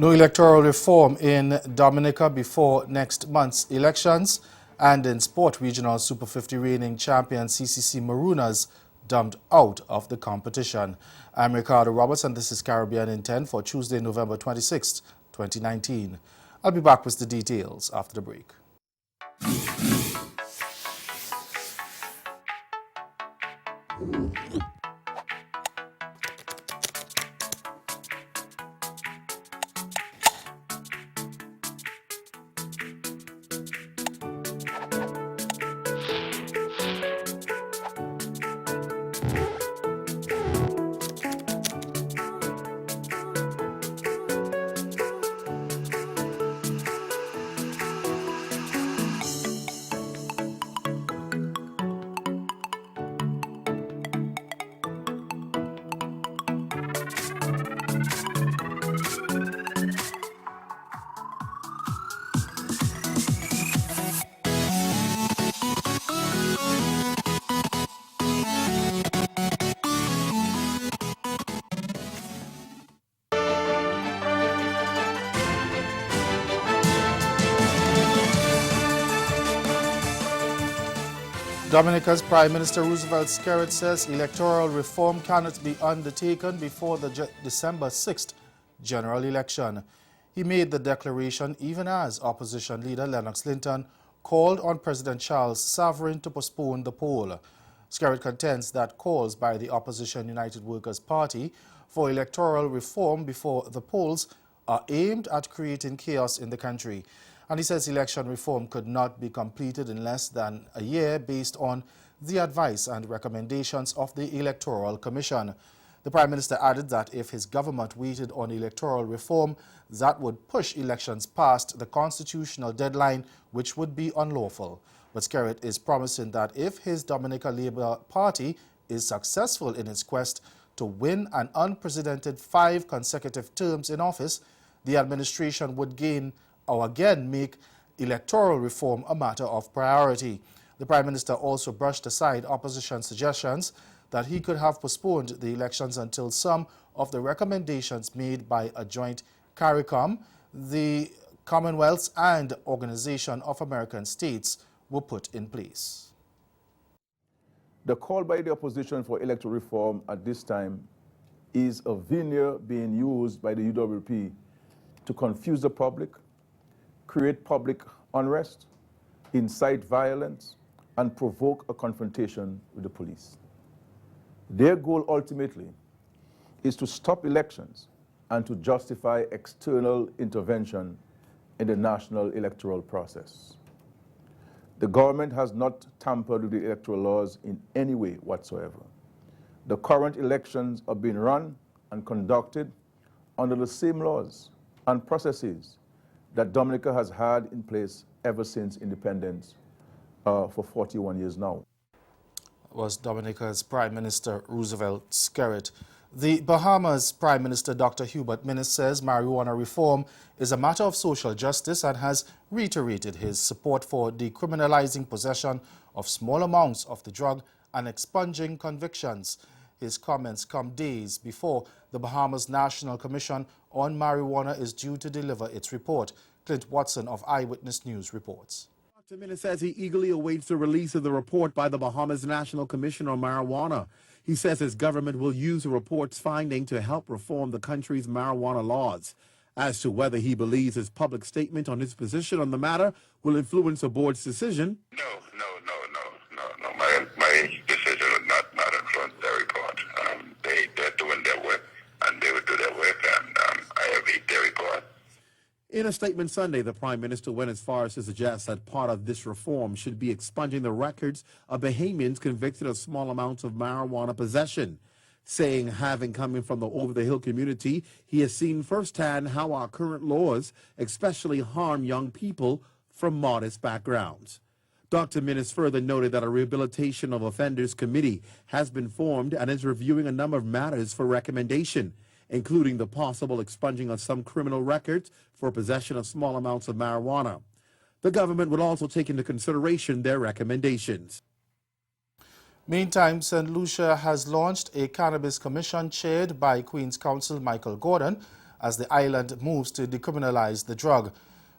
No electoral reform in Dominica before next month's elections, and in sport, regional Super 50 reigning champion CCC Marooners dumped out of the competition. I'm Ricardo Roberts and this is Caribbean in 10 for Tuesday, November 26, 2019. I'll be back with the details after the break. Dominica's Prime Minister Roosevelt Skerrit says electoral reform cannot be undertaken before the December 6th general election. He made the declaration even as opposition leader Lennox Linton called on President Charles Savarin to postpone the poll. Skerrit contends that calls by the opposition United Workers' Party for electoral reform before the polls are aimed at creating chaos in the country. And he says election reform could not be completed in less than a year based on the advice and recommendations of the Electoral Commission. The Prime Minister added that if his government waited on electoral reform, that would push elections past the constitutional deadline, which would be unlawful. But Skerrit is promising that if his Dominica Labour Party is successful in its quest to win an unprecedented 5 consecutive terms in office, the administration would gain or again make electoral reform a matter of priority. The Prime Minister also brushed aside opposition suggestions that he could have postponed the elections until some of the recommendations made by a joint CARICOM, the Commonwealth and Organization of American States were put in place. The call by the opposition for electoral reform at this time is a veneer being used by the UWP to confuse the public, create public unrest, incite violence, and provoke a confrontation with the police. Their goal ultimately is to stop elections and to justify external intervention in the national electoral process. The government has not tampered with the electoral laws in any way whatsoever. The current elections are being run and conducted under the same laws and processes that Dominica has had in place ever since independence for 41 years now. Was Dominica's Prime Minister Roosevelt Skerrit. The Bahamas Prime Minister Dr. Hubert Minnis says marijuana reform is a matter of social justice and has reiterated his support for decriminalizing possession of small amounts of the drug and expunging convictions. His comments come days before the Bahamas National Commission on Marijuana is due to deliver its report. Clint Watson of Eyewitness News reports. Dr. Minnis says he eagerly awaits the release of the report by the Bahamas National Commission on Marijuana. He says his government will use the report's finding to help reform the country's marijuana laws. As to whether he believes his public statement on his position on the matter will influence the board's decision. No. My decision will not influence their report. They're doing their work, and they will do their work, and I await their report. In a statement Sunday, the Prime Minister went as far as to suggest that part of this reform should be expunging the records of Bahamians convicted of small amounts of marijuana possession, saying having coming from the over-the-hill community, he has seen firsthand how our current laws especially harm young people from modest backgrounds. Dr. Minnis further noted that a Rehabilitation of Offenders Committee has been formed and is reviewing a number of matters for recommendation, including the possible expunging of some criminal records for possession of small amounts of marijuana. The government will also take into consideration their recommendations. Meantime, St. Lucia has launched a cannabis commission chaired by Queen's Counsel Michael Gordon as the island moves to decriminalize the drug.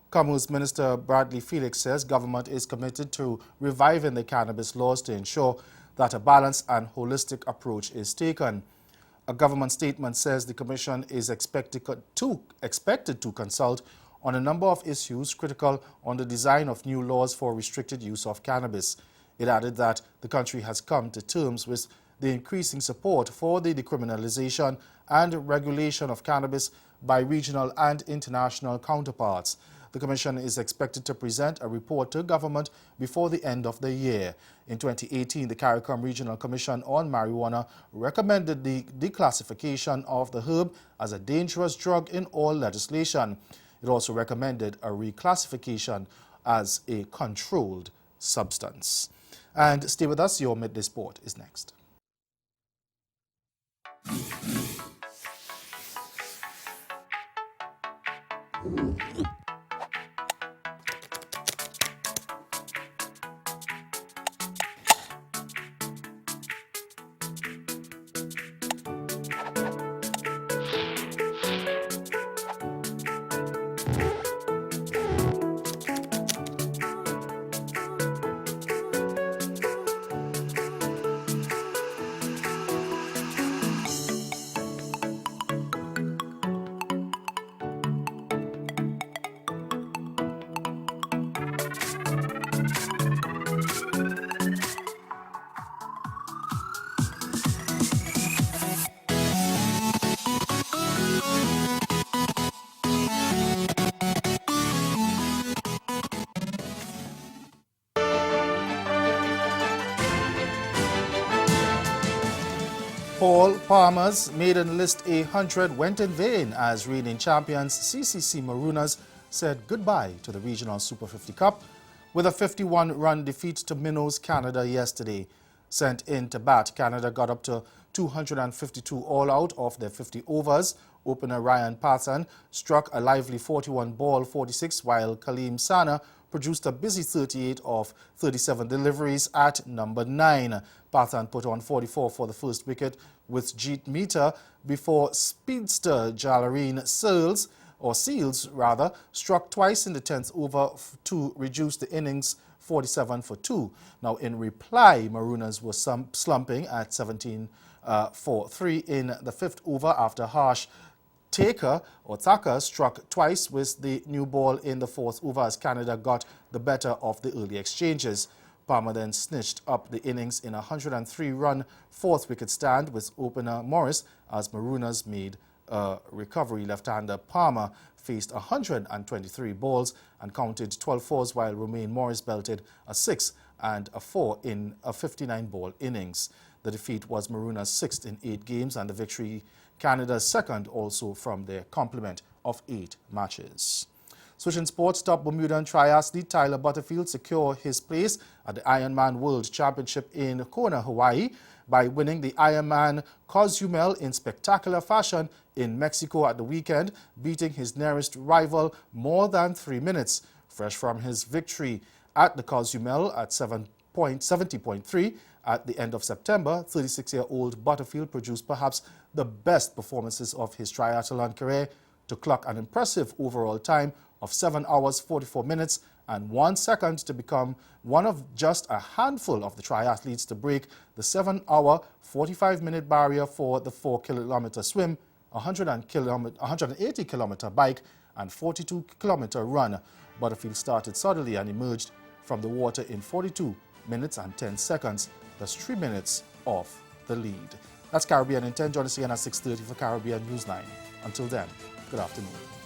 Commerce Minister Bradley Felix says government is committed to reviving the cannabis laws to ensure that a balanced and holistic approach is taken. A government statement says the Commission is expected to consult on a number of issues critical on the design of new laws for restricted use of cannabis. It added that the country has come to terms with the increasing support for the decriminalization and regulation of cannabis by regional and international counterparts. The Commission is expected to present a report to government before the end of the year. In 2018, the CARICOM Regional Commission on Marijuana recommended the declassification of the herb as a dangerous drug in all legislation. It also recommended a reclassification as a controlled substance. And stay with us, your Midday Sport is next. Paul Palmer's maiden list 100 went in vain as reigning champions CCC Marooners said goodbye to the Regional Super 50 Cup with a 51-run defeat to Minnows, Canada yesterday. Sent in to bat, Canada got up to 252 all out of their 50 overs. Opener Ryan Pathan struck a lively 41 ball 46 while Kaleem Sana produced a busy 38 of 37 deliveries at number 9. Pathan put on 44 for the first wicket with Jeet Meter before speedster Jalareen Seals struck twice in the 10th over to reduce the innings 47 for 2. Now in reply, Marooners were slumping at 17 for 3 in the 5th over after harsh Thacker struck twice with the new ball in the 4th over as Canada got the better of the early exchanges. Palmer then snitched up the innings in a 103-run 4th wicket stand with opener Morris as Marooners made a recovery. Left-hander Palmer faced 123 balls and counted 12 fours while Romain Morris belted a 6 and a 4 in a 59-ball innings. The defeat was Marooners' 6th in 8 games and the victory Canada's 2nd also from their complement of 8 matches. Switching sports, top Bermudan triathlete Tyler Butterfield secured his place at the Ironman World Championship in Kona, Hawaii by winning the Ironman Cozumel in spectacular fashion in Mexico at the weekend, beating his nearest rival more than 3 minutes. Fresh from his victory at the Cozumel at 70.3 at the end of September, 36-year-old Butterfield produced perhaps the best performances of his triathlon career to clock an impressive overall time of 7 hours 44 minutes and 1 second to become one of just a handful of the triathletes to break the 7-hour 45-minute barrier for the 4-kilometer swim, 180-kilometer bike and 42-kilometer run. Butterfield started solidly and emerged from the water in 42 minutes and 10 seconds, that's 3 minutes off the lead. That's Caribbean in 10. Join us again at 6:30 for Caribbean Newsline. Until then, good afternoon.